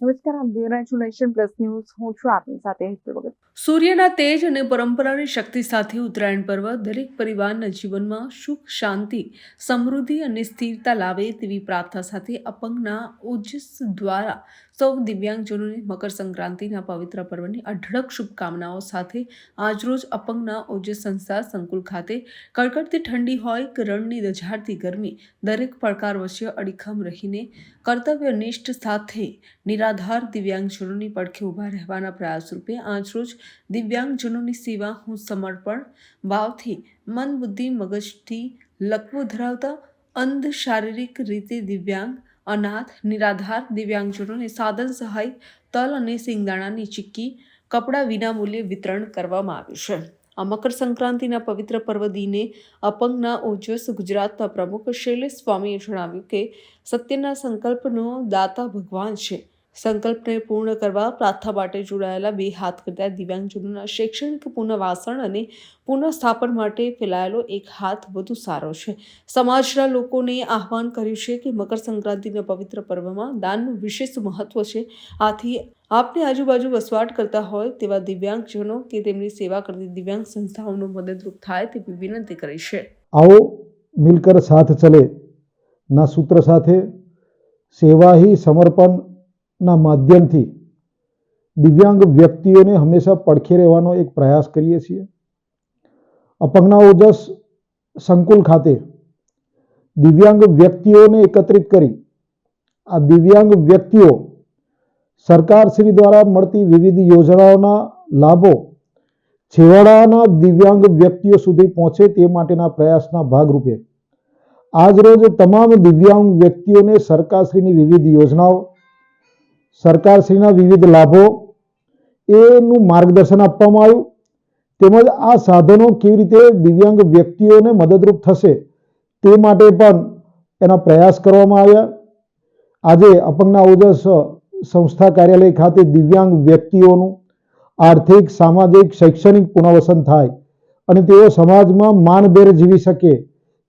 નમસ્કાર, આપ જોઈ રહ્યા છો નેશન પ્લસ ન્યૂઝ. હું છું આપની સાથે હેતલ ભગત. સૂર્યના તેજ અને પરંપરાની શક્તિ સાથે ઉત્તરાયણ પર્વ દરેક પરિવારના જીવનમાં સુખ, શાંતિ, સમૃદ્ધિ અને સ્થિરતા લાવે તેવી પ્રાર્થના સાથે અપંગના ઓજસ દ્વારા સૌ દિવ્યાંગજનોને મકર સંક્રાંતિના પવિત્ર પર્વની અઢળક શુભકામનાઓ સાથે આજરોજ અપંગના ઓજસ સંસ્થા સંકુલ ખાતે કડકડતી ઠંડી હોય કે રણની દઝાડતી ગરમી, દરેક પડકાર વચ્ચે અડીખમ રહીને કર્તવ્યનિષ્ઠ સાથે નિરાધાર દિવ્યાંગજનોની પડખે ઊભા રહેવાના પ્રયાસ રૂપે આજરોજ દિવ્યાંગજનોની સેવા હું સમર્પણ ભાવથી મન, બુદ્ધિ, મગજથી લકવો ધરાવતા અંધ, શારીરિક રીતે દિવ્યાંગ, અનાથ, નિરાધાર દિવ્યાંગજનોને સાધન સહાય, તલ અને સિંગદાણાની ચીક્કી, કપડાં વિનામૂલ્યે વિતરણ કરવામાં આવ્યું છે. આ મકર સંક્રાંતિના પવિત્ર પર્વ દિને અપંગના ઓજસ ગુજરાતના પ્રમુખ શૈલેષ સ્વામીએ જણાવ્યું કે સત્યના સંકલ્પનો દાતા ભગવાન છે. સંકલ્પને પૂર્ણ કરવા પ્રાર્થના માટે જોડાયેલા બે હાથ કરતા દિવ્યાંગજનોના શૈક્ષણિક પુનઃવાસણ અને પુનઃસ્થાપન માટે ફેલાયેલો એક હાથ વધુ સારો છે. સમાજના લોકોને આહ્વાન કર્યું છે કે મકર સંક્રાંતિના પવિત્ર પર્વમાં દાનનું વિશેષ મહત્વ છે. આથી આપની આજુબાજુ વસવાટ કરતા હોય તેવા દિવ્યાંગજનો કે તેમની સેવા કરતી દિવ્યાંગ સંસ્થાઓનો મદદરૂપ થાય તેવી વિનંતી કરી છે. आओ मिलकर साथ चले ना सूत्र સાથે સેવા ही समर्पण ના માધ્યમથી દિવ્યાંગ વ્યક્તિઓને હંમેશા પડખે રહેવાનો એક પ્રયાસ કરીએ છીએ. અપંગના ઓજસ સંકુલ ખાતે દિવ્યાંગ વ્યક્તિઓને એકત્રિત કરી આ દિવ્યાંગ વ્યક્તિઓ સરકારશ્રી દ્વારા મળતી વિવિધ યોજનાઓના લાભો છેવાડાના દિવ્યાંગ વ્યક્તિઓ સુધી પહોંચે તે માટેના પ્રયાસના ભાગરૂપે આજરોજ તમામ દિવ્યાંગ વ્યક્તિઓને સરકારશ્રીની વિવિધ યોજનાઓ, સરકારશ્રીના વિવિધ લાભો એનું માર્ગદર્શન આપવામાં આવ્યું. તેમજ આ સાધનો કેવી રીતે દિવ્યાંગ વ્યક્તિઓને મદદરૂપ થશે તે માટે પણ એના પ્રયાસ કરવામાં આવ્યા. આજે અપંગના ઓજસ સંસ્થા કાર્યાલય ખાતે દિવ્યાંગ વ્યક્તિઓનું આર્થિક, સામાજિક, શૈક્ષણિક પુનર્વસન થાય અને તેઓ સમાજમાં માનભેર જીવી શકે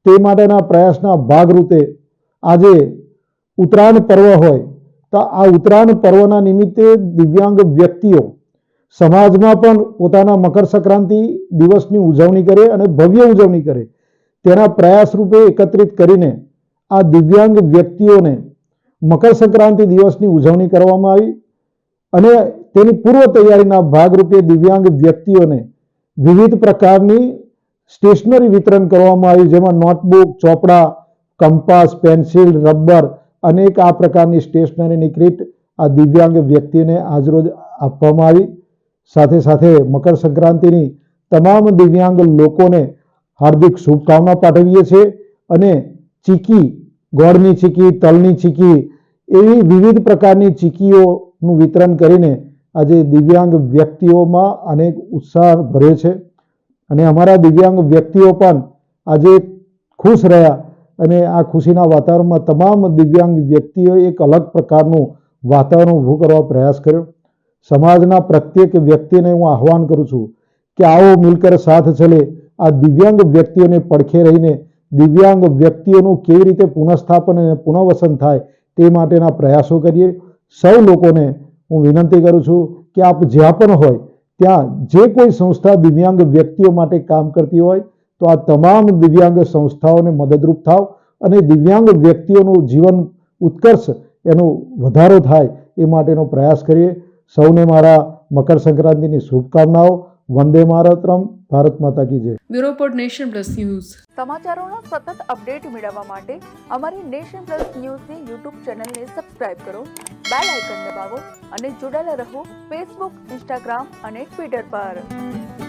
તે માટેના પ્રયાસના ભાગરૂપે આજે ઉત્તરાયણ પર્વ હોય તો આ ઉત્તરાયણ પર્વના નિમિત્તે દિવ્યાંગ વ્યક્તિઓ સમાજમાં પણ પોતાના મકર સંક્રાંતિ દિવસની ઉજવણી કરે અને ભવ્ય ઉજવણી કરે તેના પ્રયાસ રૂપે એકત્રિત કરીને આ દિવ્યાંગ વ્યક્તિઓને મકર સંક્રાંતિ દિવસની ઉજવણી કરવામાં આવી અને તેની પૂર્વ તૈયારીના ભાગરૂપે દિવ્યાંગ વ્યક્તિઓને વિવિધ પ્રકારની સ્ટેશનરી વિતરણ કરવામાં આવી, જેમાં નોટબુક, ચોપડા, કંપાસ, પેન્સિલ, રબર અનેક આ પ્રકારની સ્ટેશનરીની કીટ આ દિવ્યાંગ વ્યક્તિને આજરોજ આપવામાં આવી. સાથે સાથે મકર સંક્રાંતિની તમામ દિવ્યાંગ લોકોને હાર્દિક શુભકામના પાઠવીએ છીએ અને ચીકી, ગોળની ચીકી, તલની ચીકી એવી વિવિધ પ્રકારની ચીકીઓનું વિતરણ કરીને આજે દિવ્યાંગ વ્યક્તિઓમાં અનેક ઉત્સાહ ભરે છે અને અમારા દિવ્યાંગ વ્યક્તિઓ પણ આજે ખુશ રહ્યા અને આ ખુશીના વાતાવરણમાં તમામ દિવ્યાંગ વ્યક્તિઓએ એક અલગ પ્રકારનું વાતાવરણ ઊભું કરવા પ્રયાસ કર્યો. સમાજના પ્રત્યેક વ્યક્તિને હું આહ્વાન કરું છું કે આવો મિલકર સાથ ચલે. આ દિવ્યાંગ વ્યક્તિઓને પડખે રહીને દિવ્યાંગ વ્યક્તિઓનું કેવી રીતે પુનઃસ્થાપન અને પુનઃવસન થાય તે માટેના પ્રયાસો કરીએ. સૌ લોકોને હું વિનંતી કરું છું કે આપ જ્યાં પણ હોય ત્યાં જે કોઈ સંસ્થા દિવ્યાંગ વ્યક્તિઓ માટે કામ કરતી હોય તો આ તમામ દિવ્યાંગ સંસ્થાઓને મદદરૂપ થાવ અને દિવ્યાંગ વ્યક્તિઓનું જીવન ઉત્કર્ષ એનો વધારો થાય એ માટેનો પ્રયાસ કરીએ. સૌને મારા મકર સંક્રાંતિની શુભકામનાઓ. વંદે માતરમ. ભારત માતા કી જય. Bureau report, nation plus news. સમાચારોના સતત અપડેટ મેળવવા માટે અમારી નેશન પ્લસ ન્યૂઝની યુટ્યુબ ચેનલને સબસ્ક્રાઇબ કરો, બેલ આઇકન દબાવો અને જોડાયેલા રહો ફેસબુક, ઇન્સ્ટાગ્રામ અને ટ્વિટર પર.